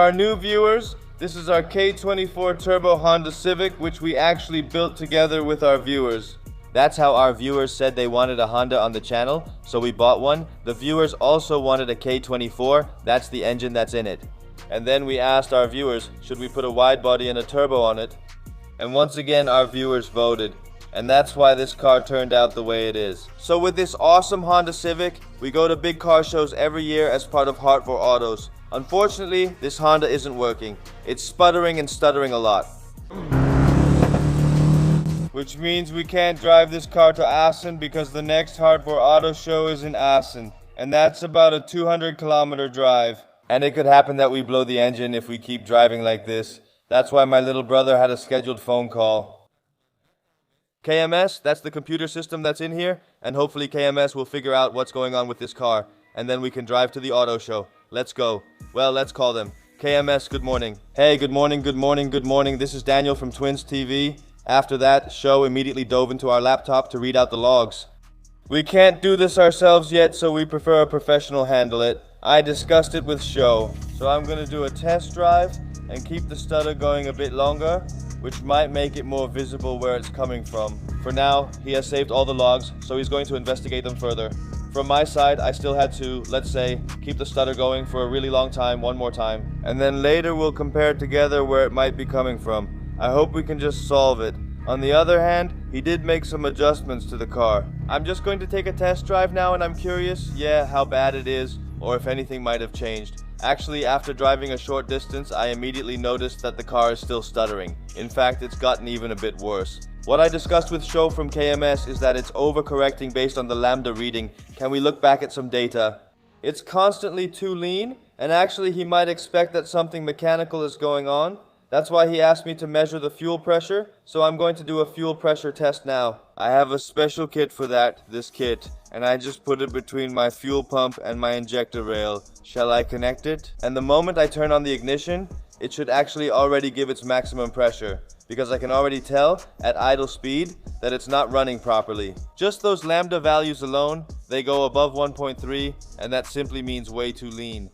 our new viewers, this is our K24 Turbo Honda Civic, which we actually built together with our viewers. That's how our viewers said they wanted a Honda on the channel, so we bought one. The viewers also wanted a K24, that's the engine that's in it. And then we asked our viewers, should we put a wide body and a turbo on it? And once again, our viewers voted. And that's why this car turned out the way it is. So with this awesome Honda Civic, we go to big car shows every year as part of Heart for Autos. Unfortunately, this Honda isn't working. It's sputtering and stuttering a lot. Which means we can't drive this car to Assen because the next Heart for Auto show is in Assen. And that's about a 200-kilometer drive. And it could happen that we blow the engine if we keep driving like this. That's why my little brother had a scheduled phone call. KMS, that's the computer system that's in here, and hopefully KMS will figure out what's going on with this car, and then we can drive to the auto show. Let's go. Well, let's call them. KMS, good morning. Hey, good morning, good morning, good morning. This is Daniel from Twins TV. After that, Show immediately dove into our laptop to read out the logs. We can't do this ourselves yet, so we prefer a professional handle it. I discussed it with Show, so I'm going to do a test drive and keep the stutter going a bit longer, which might make it more visible where it's coming from. For now, he has saved all the logs, so he's going to investigate them further. From my side, I still had to, let's say, keep the stutter going for a really long time, one more time. And then later we'll compare together where it might be coming from. I hope we can just solve it. On the other hand, he did make some adjustments to the car. I'm just going to take a test drive now, and I'm curious, how bad it is, or if anything might have changed. Actually, after driving a short distance, I immediately noticed that the car is still stuttering. In fact, it's gotten even a bit worse. What I discussed with Show from KMS is that it's overcorrecting based on the lambda reading. Can we look back at some data? It's constantly too lean, and actually he might expect that something mechanical is going on. That's why he asked me to measure the fuel pressure, so I'm going to do a fuel pressure test now. I have a special kit for that, this kit, and I just put it between my fuel pump and my injector rail. Shall I connect it? And the moment I turn on the ignition, it should actually already give its maximum pressure, because I can already tell at idle speed that it's not running properly. Just those lambda values alone, they go above 1.3, and that simply means way too lean.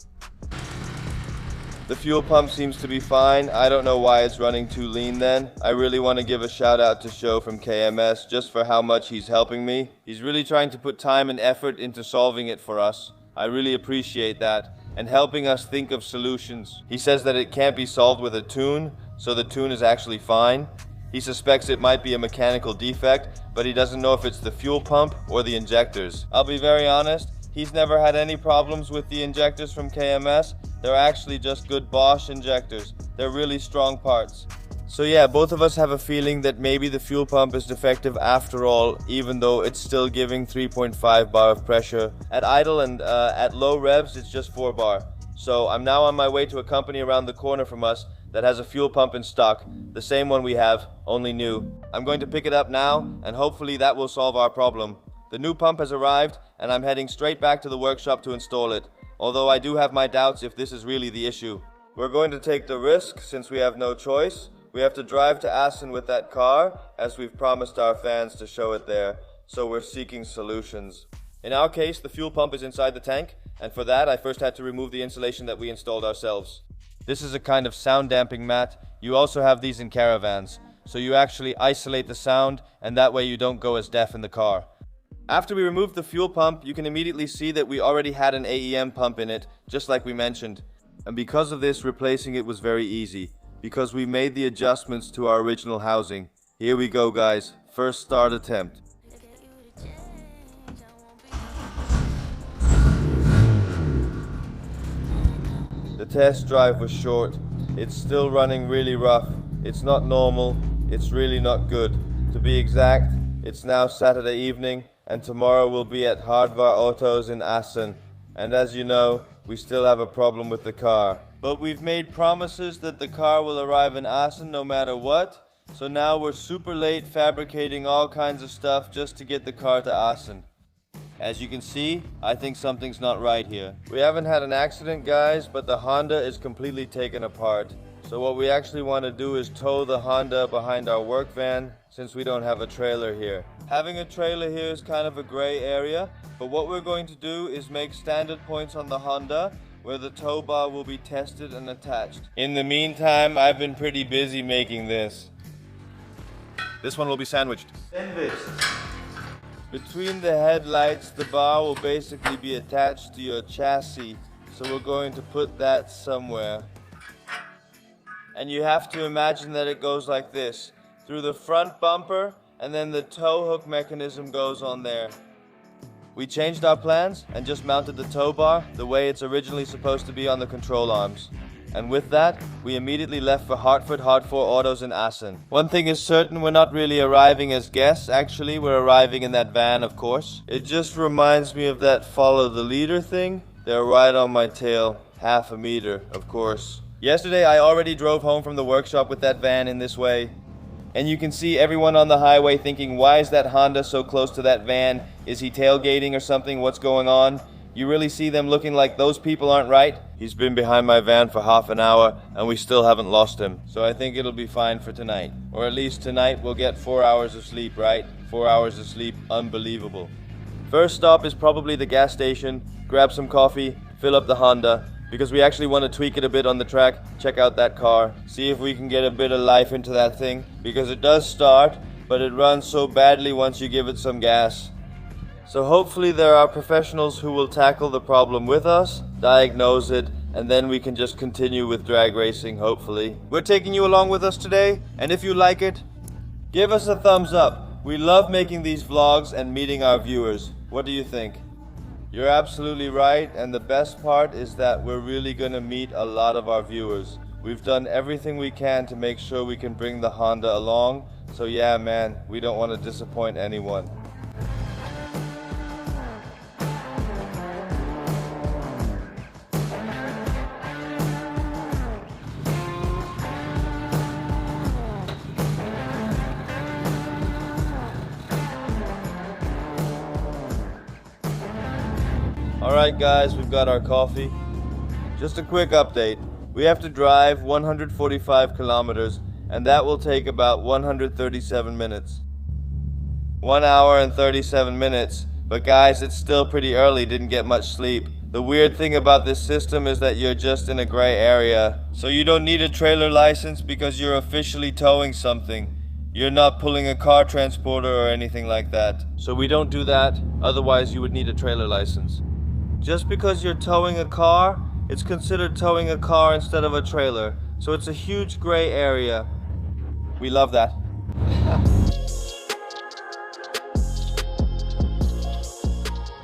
The fuel pump seems to be fine. I don't know why it's running too lean then. I really want to give a shout out to Show from KMS just for how much he's helping me. He's really trying to put time and effort into solving it for us. I really appreciate that, and helping us think of solutions. He says that it can't be solved with a tune, so the tune is actually fine. He suspects it might be a mechanical defect, but he doesn't know if it's the fuel pump or the injectors. I'll be very honest, he's never had any problems with the injectors from KMS. They're actually just good Bosch injectors. They're really strong parts. So yeah, both of us have a feeling that maybe the fuel pump is defective after all, even though it's still giving 3.5 bar of pressure. At idle and at low revs, it's just 4 bar. So I'm now on my way to a company around the corner from us that has a fuel pump in stock, the same one we have, only new. I'm going to pick it up now, and hopefully that will solve our problem. The new pump has arrived, and I'm heading straight back to the workshop to install it. Although I do have my doubts if this is really the issue. We're going to take the risk since we have no choice. We have to drive to Assen with that car, as we've promised our fans to show it there, so we're seeking solutions. In our case, the fuel pump is inside the tank, and for that I first had to remove the insulation that we installed ourselves. This is a kind of sound damping mat. You also have these in caravans, so you actually isolate the sound, and that way you don't go as deaf in the car. After we removed the fuel pump, you can immediately see that we already had an AEM pump in it, just like we mentioned. And because of this, replacing it was very easy, because we made the adjustments to our original housing. Here we go, guys. First start attempt. The test drive was short. It's still running really rough. It's not normal. It's really not good. To be exact, it's now Saturday evening, and tomorrow we'll be at Hardware Autos in Assen. And as you know, we still have a problem with the car. But we've made promises that the car will arrive in Assen no matter what, so now we're super late fabricating all kinds of stuff just to get the car to Assen. As you can see, I think something's not right here. We haven't had an accident, guys, but the Honda is completely taken apart. So what we actually want to do is tow the Honda behind our work van, since we don't have a trailer here. Having a trailer here is kind of a gray area, but what we're going to do is make standard points on the Honda where the tow bar will be tested and attached. In the meantime, I've been pretty busy making this. This one will be sandwiched. Between the headlights, the bar will basically be attached to your chassis, so we're going to put that somewhere. And you have to imagine that it goes like this, through the front bumper, and then the tow hook mechanism goes on there. We changed our plans and just mounted the tow bar the way it's originally supposed to be on the control arms. And with that, we immediately left for Hartford Hardcore Autos in Assen. One thing is certain, we're not really arriving as guests, actually, we're arriving in that van, of course. It just reminds me of that follow the leader thing. They're right on my tail, half a meter, of course. Yesterday, I already drove home from the workshop with that van in this way. And you can see everyone on the highway thinking, why is that Honda so close to that van? Is he tailgating or something? What's going on? You really see them looking like those people aren't right? He's been behind my van for half an hour and we still haven't lost him. So I think it'll be fine for tonight. Or at least tonight we'll get 4 hours of sleep, right? 4 hours of sleep, unbelievable. First stop is probably the gas station. Grab some coffee, fill up the Honda. Because we actually want to tweak it a bit on the track. Check out that car. See if we can get a bit of life into that thing. Because it does start, but it runs so badly once you give it some gas. So hopefully there are professionals who will tackle the problem with us, diagnose it, and then we can just continue with drag racing, hopefully. We're taking you along with us today, and if you like it, give us a thumbs up. We love making these vlogs and meeting our viewers. What do you think? You're absolutely right, and the best part is that we're really gonna meet a lot of our viewers. We've done everything we can to make sure we can bring the Honda along, so yeah man, we don't want to disappoint anyone. Alright guys, we've got our coffee. Just a quick update. We have to drive 145 kilometers and that will take about 137 minutes. 1 hour and 37 minutes. But guys, it's still pretty early, didn't get much sleep. The weird thing about this system is that you're just in a gray area. So you don't need a trailer license because you're officially towing something. You're not pulling a car transporter or anything like that. So we don't do that, otherwise you would need a trailer license. Just because you're towing a car, it's considered towing a car instead of a trailer. So it's a huge gray area. We love that.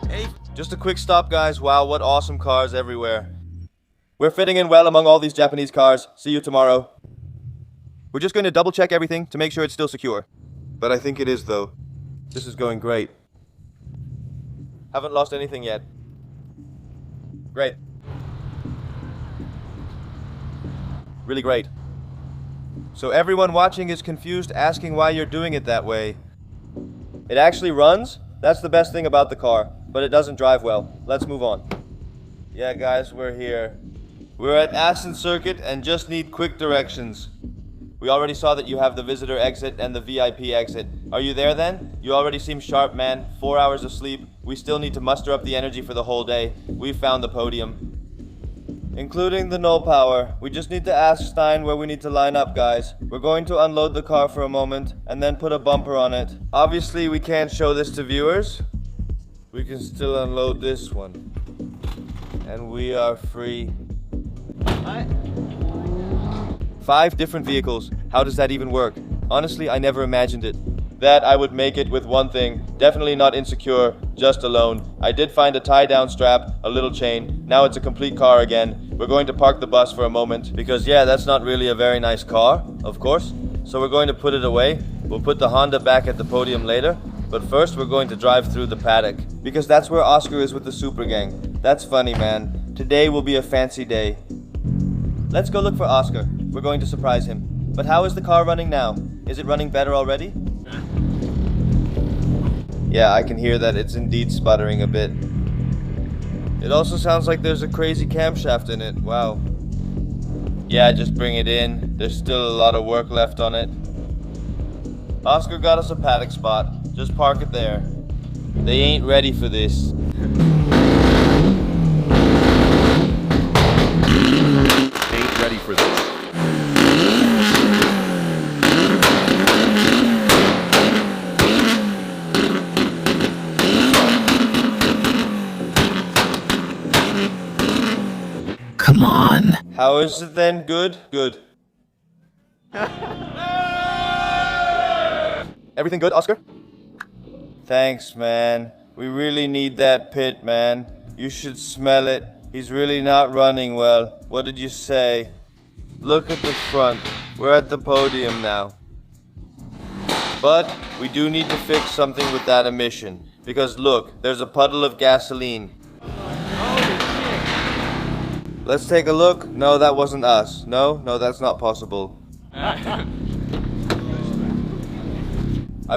Hey, just a quick stop guys. Wow, what awesome cars everywhere. We're fitting in well among all these Japanese cars. See you tomorrow. We're just going to double check everything to make sure it's still secure. But I think it is though. This is going great. Haven't lost anything yet. Great. Really great. So everyone watching is confused, asking why you're doing it that way. It actually runs. That's the best thing about the car, but it doesn't drive well. Let's move on. Yeah guys, we're here. We're at Assen Circuit and just need quick directions. We already saw that you have the visitor exit and the VIP exit. Are you there then? You already seem sharp, man. 4 hours of sleep. We still need to muster up the energy for the whole day. We've found the podium. Including the null power. We just need to ask Stein where we need to line up, guys. We're going to unload the car for a moment and then put a bumper on it. Obviously, we can't show this to viewers. We can still unload this one. And we are free. 5 different vehicles. How does that even work? Honestly, I never imagined it. That I would make it with one thing. Definitely not insecure, just alone. I did find a tie-down strap, a little chain. Now it's a complete car again. We're going to park the bus for a moment because yeah, that's not really a very nice car, of course. So we're going to put it away. We'll put the Honda back at the podium later. But first we're going to drive through the paddock because that's where Oscar is with the Super Gang. That's funny, man. Today will be a fancy day. Let's go look for Oscar. We're going to surprise him. But how is the car running now? Is it running better already? Yeah, I can hear that it's indeed sputtering a bit. It also sounds like there's a crazy camshaft in it. Wow. Yeah, just bring it in. There's still a lot of work left on it. Oscar got us a paddock spot. Just park it there. They ain't ready for this. How is it then? Good? Good. Everything good, Oscar? Thanks, man. We really need that pit, man. You should smell it. He's really not running well. What did you say? Look at the front. We're at the podium now. But we do need to fix something with that emission. Because look, there's a puddle of gasoline. Let's take a look. No, that wasn't us. No, that's not possible. I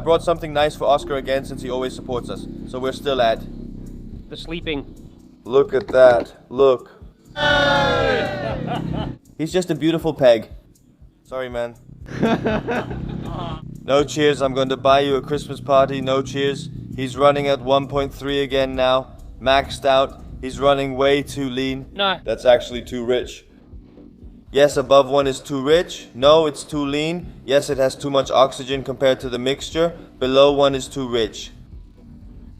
brought something nice for Oscar again since he always supports us. So we're still at... The sleeping. Look at that. Look. He's just a beautiful peg. Sorry, man. No cheers. I'm going to buy you a Christmas party. No cheers. He's running at 1.3 again now. Maxed out. He's running way too lean. No. That's actually too rich. Yes, above 1 is too rich. No, it's too lean. Yes, it has too much oxygen compared to the mixture. Below 1 is too rich.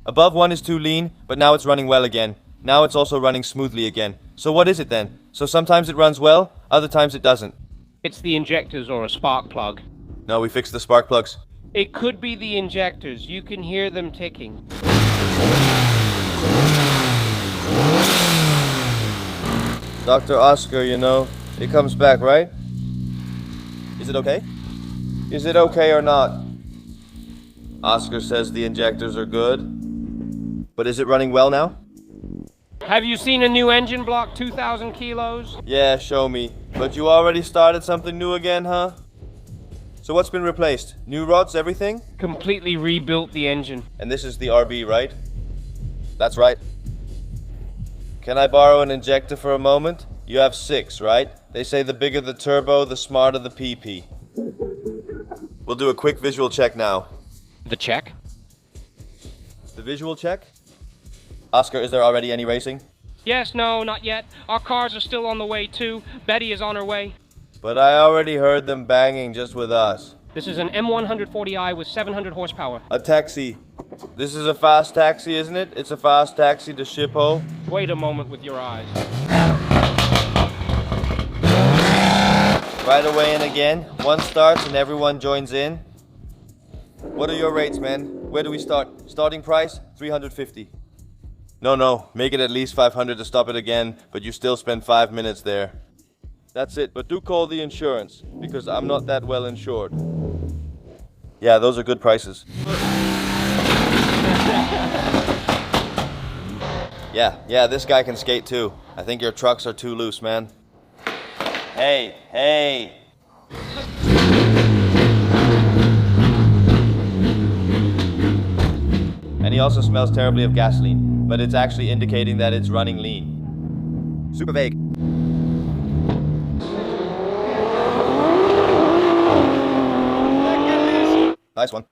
Above 1 is too lean, but now it's running well again. Now it's also running smoothly again. So what is it then? So sometimes it runs well, other times it doesn't. It's the injectors or a spark plug. No, we fixed the spark plugs. It could be the injectors. You can hear them ticking. Dr. Oscar, you know, it comes back, right? Is it okay? Is it okay or not? Oscar says the injectors are good. But is it running well now? Have you seen a new engine block, 2,000 kilos? Yeah, show me. But you already started something new again, huh? So what's been replaced? New rods, everything? Completely rebuilt the engine. And this is the RB, right? That's right. Can I borrow an injector for a moment? You have 6, right? They say the bigger the turbo, the smarter the PP. We'll do a quick visual check now. The check? The visual check? Oscar, is there already any racing? Yes, no, not yet. Our cars are still on the way too. Betty is on her way. But I already heard them banging just with us. This is an M140i with 700 horsepower. A taxi. This is a fast taxi, isn't it? It's a fast taxi to Shippo. Wait a moment with your eyes. Right away and again. One starts and everyone joins in. What are your rates, man? Where do we start? Starting price? 350. No, make it at least 500 to stop it again, but you still spend 5 minutes there. That's it, but do call the insurance, because I'm not that well insured. Yeah, those are good prices. Yeah, this guy can skate too. I think your trucks are too loose, man. Hey! And he also smells terribly of gasoline, but it's actually indicating that it's running lean. Super vague. Nice one.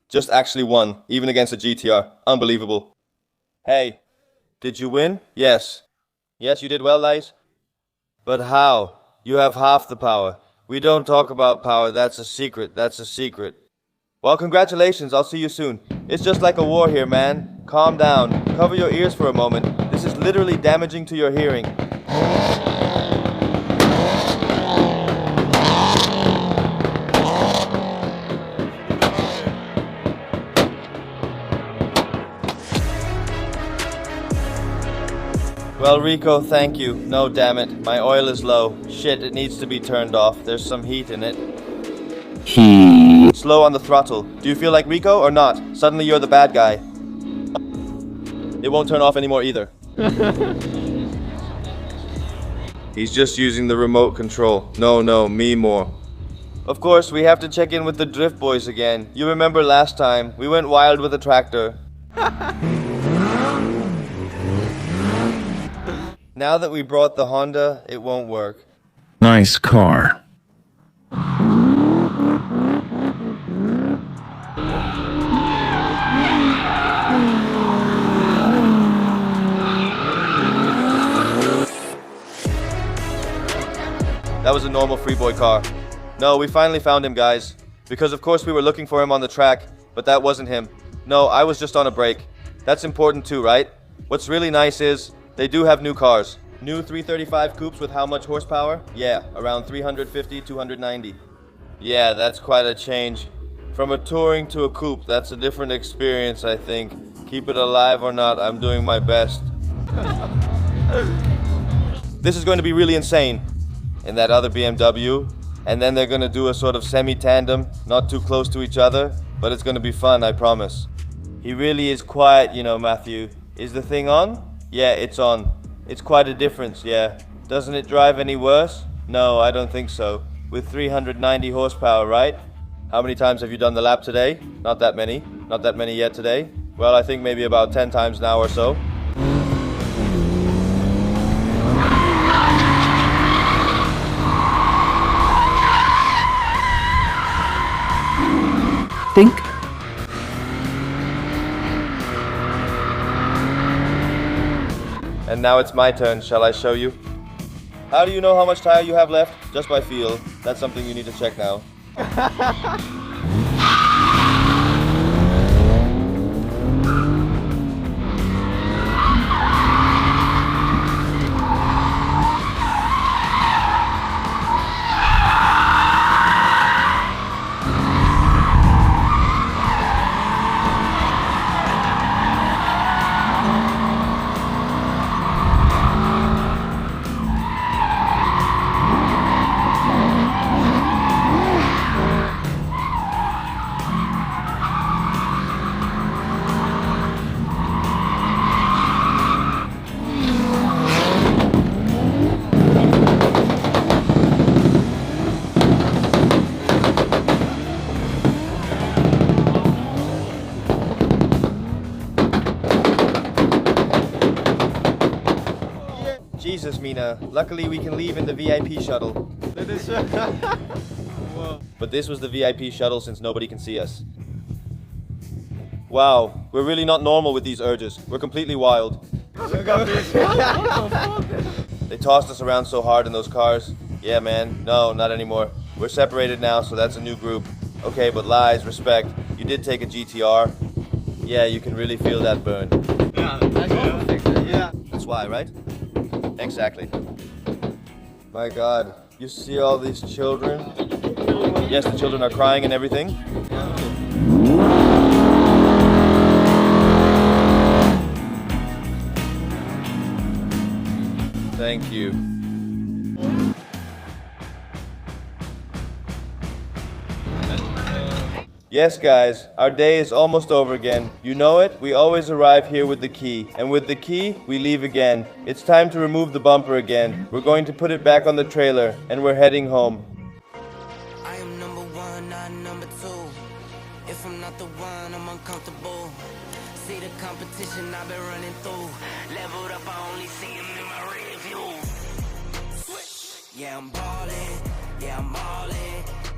Just actually won, even against a GTR. Unbelievable. Hey, did you win? Yes. Yes, you did well, Lice. But how? You have half the power. We don't talk about power, that's a secret. Well, congratulations, I'll see you soon. It's just like a war here, man. Calm down. Cover your ears for a moment. This is literally damaging to your hearing. Well, Rico, thank you. No, damn it. My oil is low. Shit, it needs to be turned off. There's some heat in it. Slow on the throttle. Do you feel like Rico or not? Suddenly you're the bad guy. It won't turn off anymore either. He's just using the remote control. No, me more. Of course, we have to check in with the Drift Boys again. You remember last time, we went wild with a tractor. Now that we brought the Honda, it won't work. Nice car. That was a normal Freeboy car. No, we finally found him, guys. Because of course we were looking for him on the track, but that wasn't him. No, I was just on a break. That's important too, right? What's really nice is, they do have new cars. New 335 coupes with how much horsepower? Yeah, around 350, 290. Yeah, that's quite a change. From a touring to a coupe, that's a different experience, I think. Keep it alive or not, I'm doing my best. This is going to be really insane. In that other BMW, and then they're going to do a sort of semi-tandem, not too close to each other, but it's going to be fun, I promise. He really is quiet, you know, Matthew. Is the thing on? Yeah, it's on. It's quite a difference, yeah. Doesn't it drive any worse? No, I don't think so. With 390 horsepower, right? How many times have you done the lap today? Not that many. Not that many yet today. Well, I think maybe about 10 times now or so. Think. And now it's my turn. Shall I show you? How do you know how much tire you have left? Just by feel. That's something you need to check now. Jesus, Mina. Luckily we can leave in the VIP shuttle. But this was the VIP shuttle since nobody can see us. Wow, we're really not normal with these urges. We're completely wild. They tossed us around so hard in those cars. Yeah, man. No, not anymore. We're separated now, so that's a new group. Okay, but lies, respect. You did take a GTR. Yeah, you can really feel that burn. Yeah. That's why, right? Exactly. My God, you see all these children? Yes, the children are crying and everything. Thank you. Yes, guys, our day is almost over again. You know it, we always arrive here with the key. And with the key, we leave again. It's time to remove the bumper again. We're going to put it back on the trailer, and we're heading home. I am number one, not number two. If I'm not the one, I'm uncomfortable. See the competition I've been running through. Leveled up, I only see him in my rear view. Yeah, I'm ballin', yeah, I'm all in.